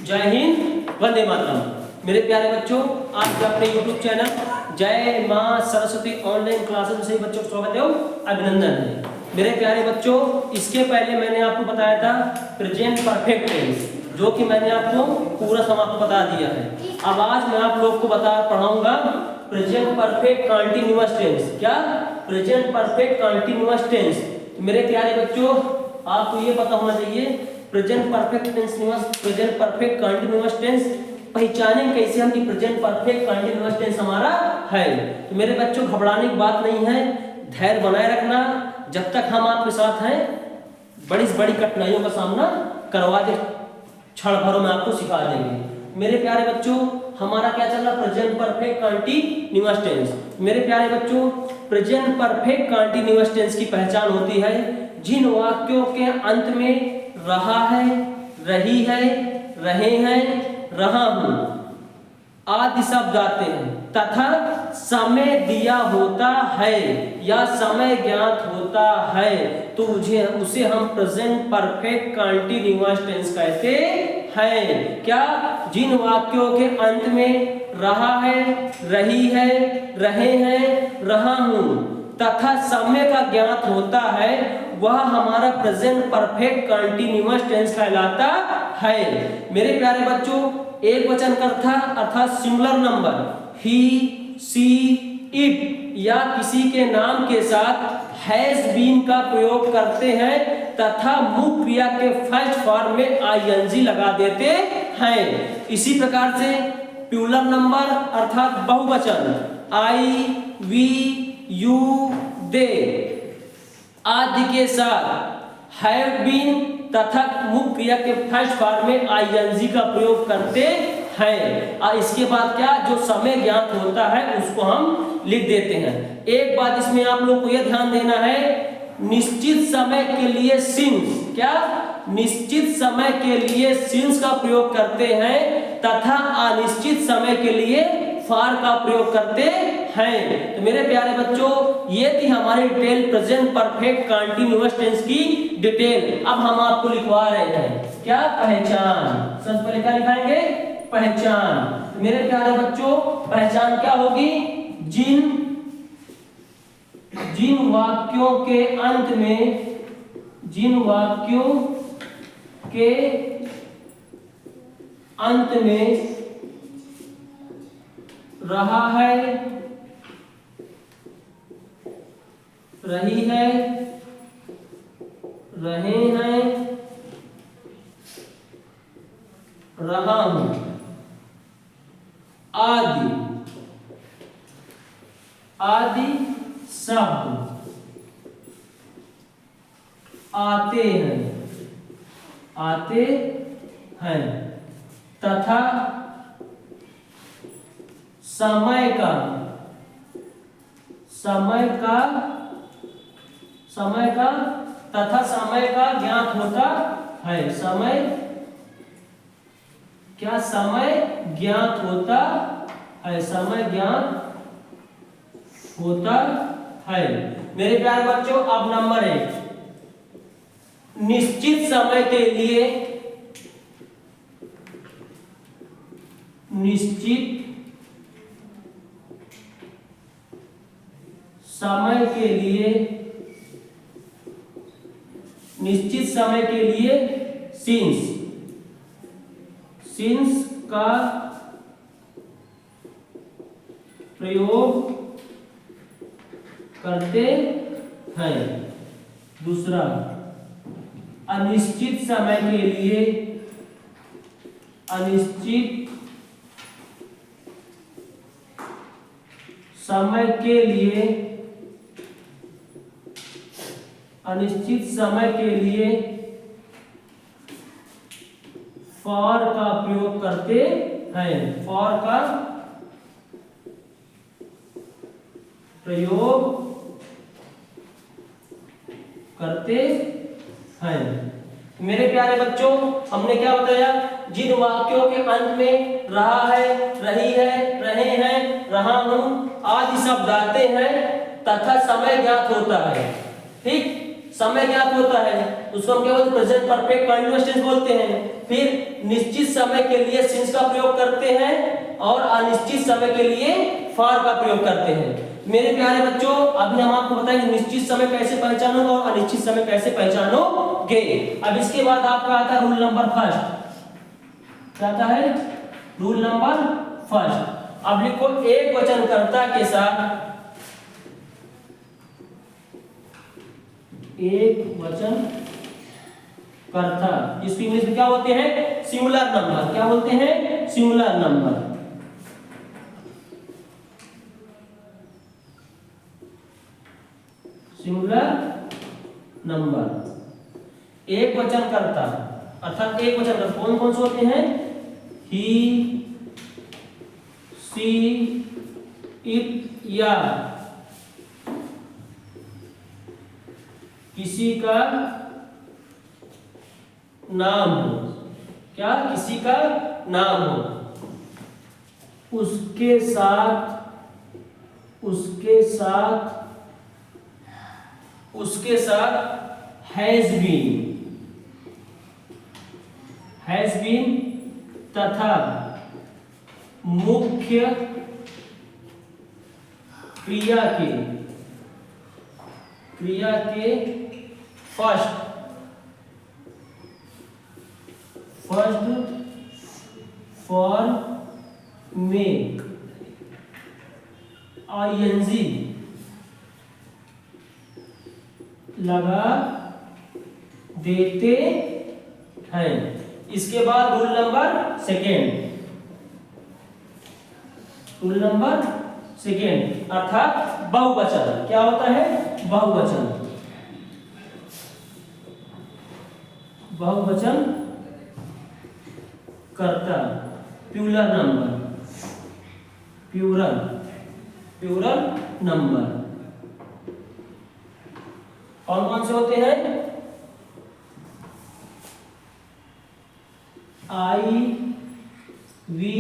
जय हिंद, वंदे मातरम। मेरे प्यारे बच्चों, आज के अपने YouTube चैनल जय मां सरस्वती ऑनलाइन क्लासेस में सभी बच्चों को स्वागत है, अभिनंदन है। मेरे प्यारे बच्चों, इसके पहले मैंने आपको बताया था प्रेजेंट परफेक्ट टेंस, जो कि मैंने आपको पूरा समय आपको बता दिया है। अब आज मैं आप लोग को पढ़ाऊंगा प्रेजेंट परफेक्ट कंटीन्यूअस टेंस। क्या? Present perfect continuous tense. मेरे प्यारे बच्चों, आपको ये पता होना चाहिए प्रेजेंट परफेक्ट कंटीन्यूअस टेंस पहचानें कैसे हम कि प्रेजेंट परफेक्ट कंटीन्यूअस टेंस हमारा है। तो मेरे बच्चों, घबराने की बात नहीं है, धैर्य बनाए रखना। जब तक हम आपके साथ हैं, बड़ी से बड़ी कठिनाइयों का सामना करवा के क्षण भरों में आपको सिखा देंगे। मेरे प्यारे बच्चों, हमारा क्या चल रहा है? Present perfect continuous tense. मेरे प्यारे बच्चों, प्रेजेंट परफेक्ट कंटीन्यूअस टेंस की पहचान होती है जिन वाक्यों के अंत में रहा है, रही है, रहे हैं, रहा हूं आदि शब्द आते हैं तथा समय दिया होता है या समय ज्ञात होता है, तो उसे हम प्रेजेंट परफेक्ट कंटीन्यूअस टेंस कहते हैं। क्या? जिन वाक्यों के अंत में रहा है, रही है, रहे हैं, रहा हूं तथा समय का ज्ञात होता है, वह हमारा प्रेजेंट परफेक्ट कंटीन्यूअस टेंस कहलाता है। मेरे प्यारे बच्चों, एक वचन कर्ता अर्थात singular number he, she, it या किसी के नाम के साथ हैज बीन का प्रयोग करते हैं तथा मुख्य क्रिया के फर्स्ट फॉर्म में आईएनजी लगा देते हैं। इसी प्रकार से प्लूरल नंबर अर्थात बहुवचन आई, वी, यू, दे आदि के साथ हैव बीन तथा मुख्य क्रिया के फर्स्ट फॉर्म में आईएनजी का प्रयोग करते हैं। और इसके बाद क्या? जो समय ज्ञात होता है उसको हम लिख देते हैं। एक बात इसमें आप लोग को यह ध्यान देना है, निश्चित समय के लिए सिंस, क्या? निश्चित समय के लिए सिंस का प्रयोग करते हैं तथा अनिश्चित समय के लिए फॉर का प्रयोग करते हैं। तो मेरे प्यारे बच्चों, ये थी हमारी detail present perfect continuous tense की डिटेल। अब हम आपको लिखवा रहे हैं क्या? पहचान। सबसे पहले क्या लिखाएंगे? पहचान। तो मेरे प्यारे बच्चों, पहचान क्या होगी? जिन वाक्यों के अंत में, जिन वाक्यों के अंत में रहा है, रही है, रहे हैं, रहा हूं आदि शब्द आते हैं तथा समय का तथा समय का ज्ञात होता है। समय क्या? समय ज्ञात होता है, समय ज्ञात होता है। मेरे प्यारे बच्चों, अब नंबर 1, निश्चित समय के लिए, निश्चित समय के लिए, निश्चित समय के लिए सिंस का प्रयोग करते हैं। दूसरा, अनिश्चित समय के लिए, अनिश्चित समय के लिए, अनिश्चित समय के लिए फॉर का प्रयोग करते हैं। फॉर का प्रयोग करते हैं। मेरे प्यारे बच्चों, हमने क्या बताया? जिन वाक्यों के अंत में रहा है, रही है, रहे हैं, रहा हूं आदि शब्द आते हैं तथा समय ज्ञात होता है। ठीक, समय ज्ञात होता है उसको हम क्या बोलते हैं? प्रेजेंट परफेक्ट कंटीन्यूअस टेंस बोलते हैं। फिर निश्चित समय के लिए सिंस का प्रयोग करते हैं और अनिश्चित समय के लिए फॉर का प्रयोग करते हैं। मेरे प्यारे बच्चों, अभी हम आपको बताएंगे निश्चित समय कैसे पहचानोगे और अनिश्चित समय कैसे पहचानोगे। अब इसके बाद आपका आता है रूल नंबर फर्स्ट। क्या आता है? Rule number first. अब लिखो एक वचनकर्ता के साथ, एक वचन कर्ता जिसकी इंग्लिश में क्या होते हैं? Singular number. क्या बोलते हैं? Singular number. Singular number. एक वचन कर्ता अर्थात एक वचन कर्ता कौन कौन से होते हैं? ही, सी, इट या किसी का नाम हो। क्या? किसी का नाम हो। उसके साथ हैज बीन तथा मुख्य क्रिया के फर्स्ट फॉर्म में आईएनजी लगा देते हैं। इसके बाद रूल नंबर सेकेंड अर्थात बहुवचन। क्या होता है? बहुवचन कर्ता प्लूरल नंबर कौन कौन से होते हैं? आई, वी,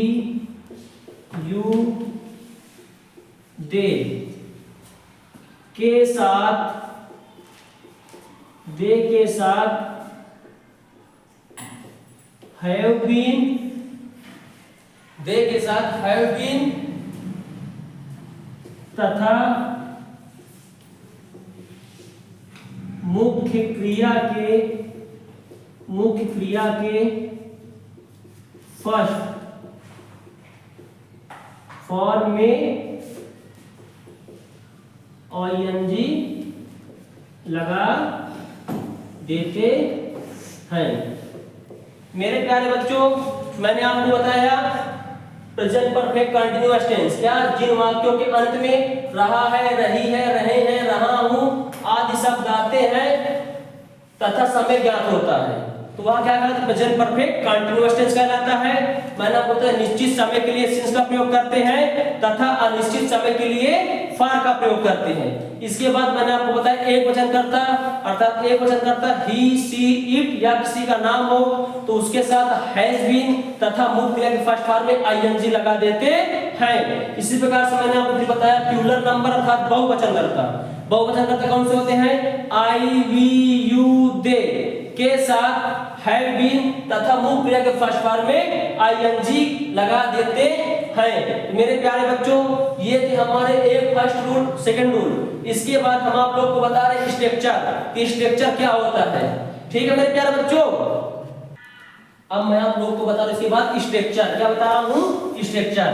यू, दे के साथ हैव बीन तथा मुख्य क्रिया के फर्स्ट फॉर्म में आईएनजी लगा देते हैं। मेरे प्यारे बच्चों, मैंने आपको बताया प्रेजेंट परफेक्ट कंटीन्यूअस टेंस। क्या? जिन वाक्यों के अंत में रहा है, रही है, रहे हैं, रहा हूं आदि शब्द आते हैं तथा समय ज्ञात होता है तो वह क्या कहलाता है? प्रेजेंट परफेक्ट कंटीन्यूअस टेंस कहलाता है। मैंने आपको बताया निश्चित समय के लिए सिंस का प्रयोग करते हैं तथा अनिश्चित समय के लिए फॉर का प्रयोग करते हैं। इसके बाद मैंने आपको बताया एक वचन कर्ता अर्थात एक वचन कर्ता ही, सी, इट या किसी का नाम हो तो उसके साथ हैज बीन तथा मुख्य क्रिया के फर्स्ट फॉर्म में आईएनजी लगा देते हैं। इसी प्रकार से मैंने आपको बताया प्लूरल नंबर अर्थात बहुवचन कर्ता कौन से होते हैं? आई, वी, यू, दे के साथ हैव बीन तथा मुख्य क्रिया के फर्स्ट फॉर्म में आईएनजी लगा देते हैं। मेरे प्यारे बच्चों, ये थे हमारे एक फर्स्ट रूल, सेकंड रूल। इसके बाद हम आप लोग को बता रहे हैं स्ट्रक्चर कि स्ट्रक्चर क्या होता है। ठीक है मेरे प्यारे बच्चों, अब मैं आप लोग को बता रहा हूं इसके बाद स्ट्रक्चर। क्या बता रहा हूं? स्ट्रक्चर।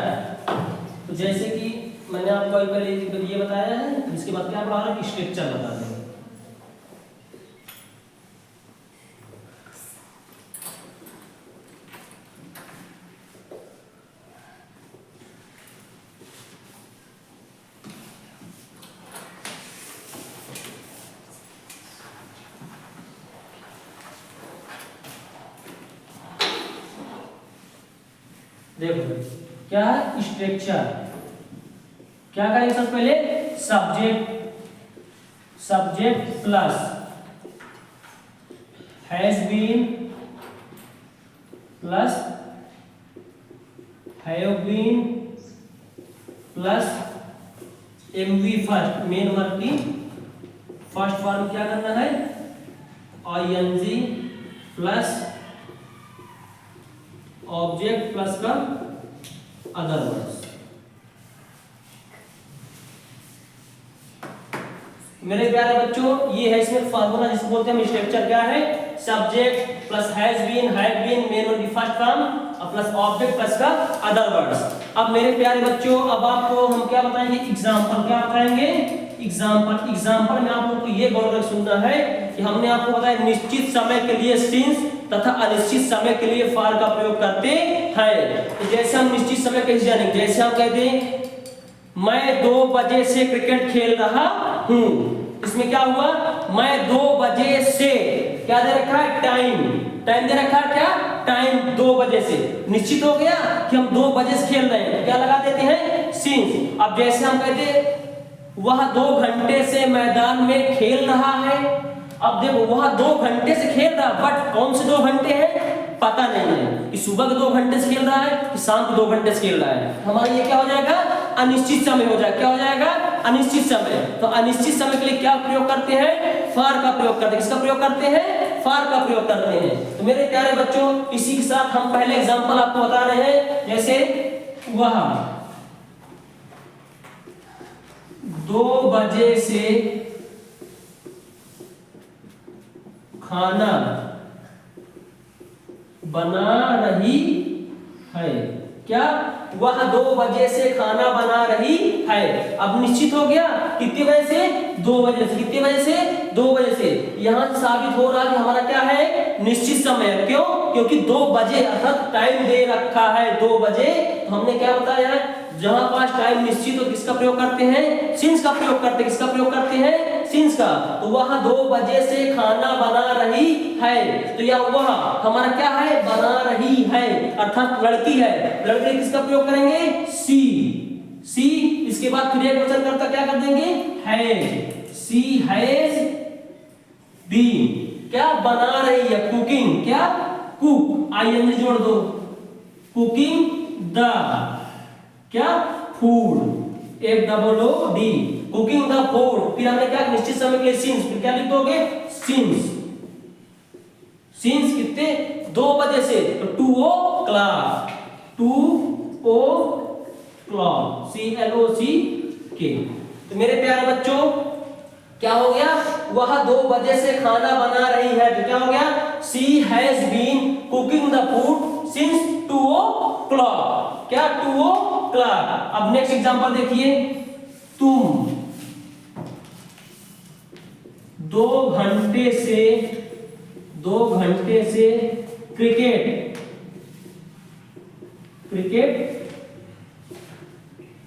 तो जैसे कि मैंने आपको पहले ये बताया है, इसके बाद क्या बता रहा हूं? स्ट्रक्चर बता रहे हैं। देखो क्या है स्ट्रक्चर। क्या करेंगे सबसे पहले? Subject plus has been plus have been plus MV first main verb की फर्स्ट फॉर्म क्या करना है? आईएनजी प्लस ऑब्जेक्ट प्लस का अदर वर्ड्स। मेरे प्यारे बच्चों, ये है इसमें फार्मूला जिसको बोलते हैं स्ट्रक्चर। क्या है? Subject plus has been, had been, main और first form plus object plus का अदर वर्ड्स। अब मेरे प्यारे बच्चों, अब आपको हम क्या बताएंगे? एग्जांपल। क्या बताएंगे? एग्जांपल। एग्जांपल में आप लोग को ये गौर से सुनना है कि हमने आपको बताया निश्चित समय के लिए सिंस तथा अनिश्चित समय के लिए फॉर का प्रयोग करते हैं। तो जैसे हम निश्चित समय कैसे जानेंगे? जैसे हम कहते हैं मैं 2 बजे से क्रिकेट खेल रहा हूं। इसमें क्या हुआ? मैं 2 बजे से, क्या दे रखा है? टाइम। टाइम दे रखा है क्या? टाइम 2 बजे से। निश्चित हो गया कि हम 2 बजे से खेल रहे हैं, क्या लगा देते हैं? सिंस। अब जैसे हम कहते वह 2 घंटे से मैदान में खेल रहा है। अब देखो वह 2 घंटे से खेल रहा, बट कौन से 2 घंटे हैं पता नहीं है कि सुबह के 2 घंटे से खेल रहा है कि शाम के 2 घंटे से खेल रहा है। हमारा ये क्या हो जाएगा? अनिश्चित समय हो जाएगा। क्या हो जाएगा? अनिश्चित समय। तो अनिश्चित समय के लिए क्या प्रयोग करते हैं? फॉर का प्रयोग करते हैं। किसका प्रयोग करते हैं? फॉर का प्रयोग करते हैं। तो मेरे प्यारे बच्चों, इसी के साथ हम पहले एग्जांपल आपको बता रहे हैं। जैसे वह 2 बजे से खाना बना रही है। क्या? वह 2 बजे से खाना बना रही है। अब निश्चित हो गया कितने बजे से? 2 बजे से। कितने बजे से? 2 बजे से। यहां से साबित हो रहा है कि हमारा क्या है? निश्चित समय। क्यों? क्योंकि 2 बजे अर्थात टाइम दे रखा है 2 बजे। तो हमने क्या बताया है? जहां पास टाइम निश्चित हो किसका प्रयोग करते हैं? सिंस का प्रयोग करते हैं। किसका प्रयोग करते हैं? सिंस का। तो वह 2 बजे से खाना बना रही है। तो यह वह हमारा क्या है? बना रही है, अर्थात लड़की है। लड़की किसका प्रयोग करेंगे? सी। सी। इसके बाद फिर एक वचन करता क्या कर देंगे? हैज। She has been. क्या? बना रही है, कुकिंग। क्या? कुक। आईएनजी जोड़ दो। कुकिंग द, क्या? फूड। एक double O D. Cooking the food. फिर हमने क्या? निश्चित समय के लिए सिंस। फिर क्या लिख दोगे? सिंस। सिंस कितने? 2 बजे से। तो 2 o'clock। 2 o'clock। CLOCK। तो मेरे प्यारे बच्चों, क्या हो गया? वह 2 बजे से खाना बना रही है। तो क्या हो गया? She has been cooking the food since 2 o'clock। क्या? 2 o'clock। अब नेक्स्ट एग्जांपल देखिए। तुम 2 घंटे से क्रिकेट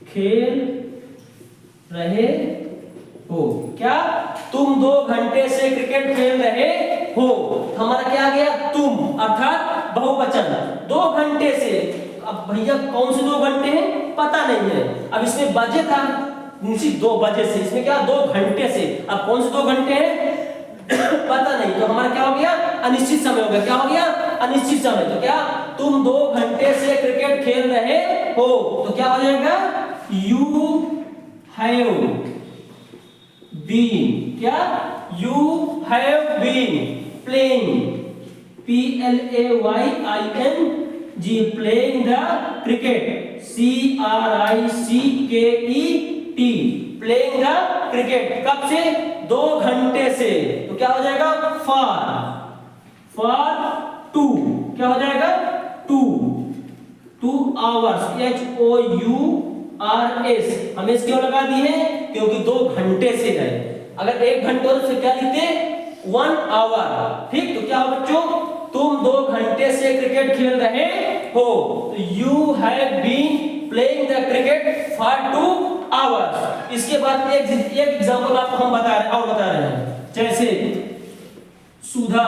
खेल रहे हो। क्या? तुम 2 घंटे से क्रिकेट खेल रहे हो। हमारा क्या आ गया? तुम, अर्थात बहुवचन। 2 घंटे से। अब भैया कौन से 2 घंटे हैं पता नहीं है। अब इसमें बजे था निश्चित 2 बजे से। इसमें क्या? 2 घंटे से। अब कौन से 2 घंटे हैं पता नहीं। तो हमारा क्या हो गया? अनिश्चित समय हो गया। क्या हो गया? अनिश्चित समय। तो क्या? तुम 2 घंटे से क्रिकेट खेल रहे हो। तो क्या हो जाएगा? You have been. क्या? You have been playing. PLAYING playing the cricket. CRICKET playing the cricket. कब से? 2 घंटे से। तो क्या हो जाएगा? फॉर 2। क्या हो जाएगा? 2 आवर्स। HOURS। हमें इस क्यों लगा दी है? क्योंकि 2 घंटे से है। अगर 1 घंटे और से क्या लिखते? 1 आवर। ठीक। तो क्या हो बच्चों? तुम 2 घंटे से क्रिकेट खेल रहे हो। You have been playing the cricket for 2 hours. इसके बाद एक एग्जांपल आपको हम बता रहे हैं। जैसे सुधा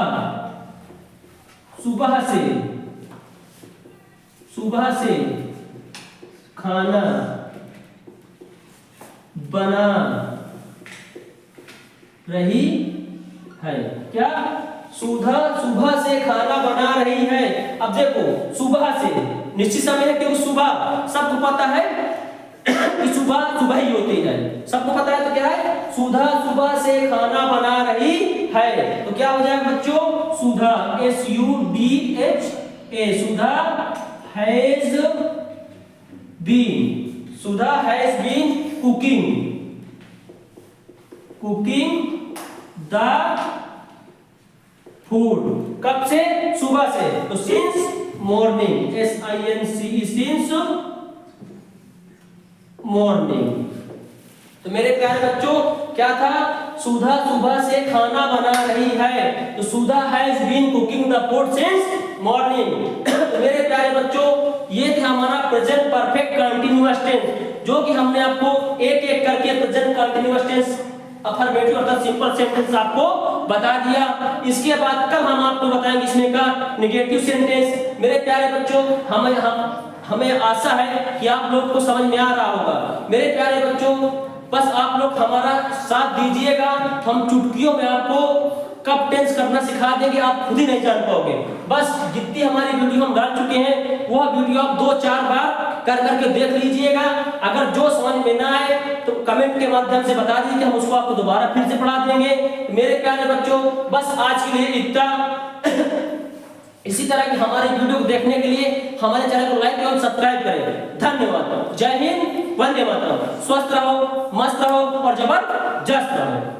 सुबह से खाना बना रही है। क्या? सुबह से खाना बना रही है। अब देखो सुबह से निश्चित समय है, क्योंकि सुबह सबको पता है कि सुबह ही होती है, सबको पता है। तो क्या है? सुबह से खाना बना रही है। तो क्या हो जाएगा बच्चों? Sudha. SUDH A Sudha has been cooking the food. कब से? सुबह से। तो since morning, SINCE, since morning. तो मेरे प्यारे बच्चों क्या था? सुधा सुबह से खाना बना रही है। तो Sudha has been cooking the food since morning. तो मेरे प्यारे बच्चों ये थे हमारा प्रेजेंट परफेक्ट कंटीन्यूअस टेंस, जो कि हमने आपको एक एक करके प्रेजेंट कंटीन्यूअस टेंस, अफर्मेटिव अर्थात सिंपल सेंटेंस आपको बता दिया। इसके बाद कल हम आपको बताएंगे इसमें का नेगेटिव सेंटेंस। मेरे प्यारे बच्चों हमें आशा है कि आप लोग को समझ में आ रहा होगा। मेरे प्यारे बच्चों बस आप लोग हमारा साथ दीजिएगा, हम चुटकियों में आपको कब टेंस करना सिखा देंगे, आप खुद ही नहीं जान पाओगे। बस जितनी हमारी वीडियो हम डाल चुके हैं वह वीडियो आप 2-4 बार कर करके देख लीजिएगा। अगर जो समझ में ना आए तो कमेंट के माध्यम से बता दीजिए, हम उसको आपको दोबारा फिर से पढ़ा देंगे। मेरे प्यारे बच्चों बस आज के लिए इतना। इसी तरह की हमारी वीडियो को देखने के लिए हमारे चैनल को लाइक एवं सब्सक्राइब करें। धन्यवाद। जय हिंद, वंदे मातरम। स्वस्थ रहो, मस्त रहो और जबरदस्त रहो।